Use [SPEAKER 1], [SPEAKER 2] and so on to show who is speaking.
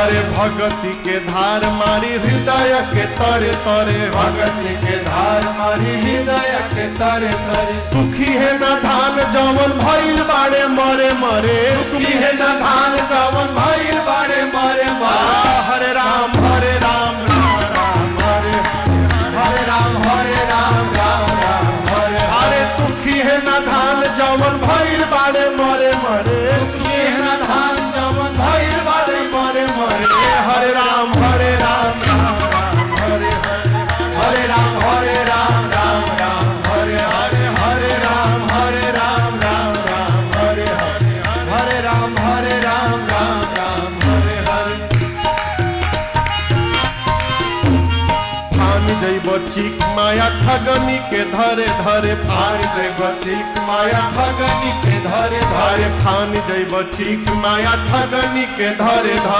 [SPEAKER 1] अरे भगति के धार मारी हृदय के तरे तरे,
[SPEAKER 2] भगति के धार मारी हृदय के तरे तरे।
[SPEAKER 1] सुखी है न धान जवन भइल बाड़े मरे मरे,
[SPEAKER 2] सुखी है न धान जवन भइल बाड़े मरे मरे।
[SPEAKER 1] हरे राम हरे राम राम राम हरे
[SPEAKER 2] हरे राम हरे राम राम राम हरे।
[SPEAKER 1] अरे सुखी है न धान जवन भइल बाड़े मरे मरे,
[SPEAKER 2] सुखी है न धान जवन भइल बाड़े मरे मरे।
[SPEAKER 1] हरे राम राम राम हरे
[SPEAKER 2] हरे राम राम राम हरे हरे। हरे राम राम राम हरे हरे। हरे राम राम राम हरे हरे।
[SPEAKER 1] फान जैब चिक माया ठगनी के धरे धरे,
[SPEAKER 2] फान जैब चिक माया ठगनी के धरे धरे।
[SPEAKER 1] फान जैब चिक माया ठगनी के धरे धरे।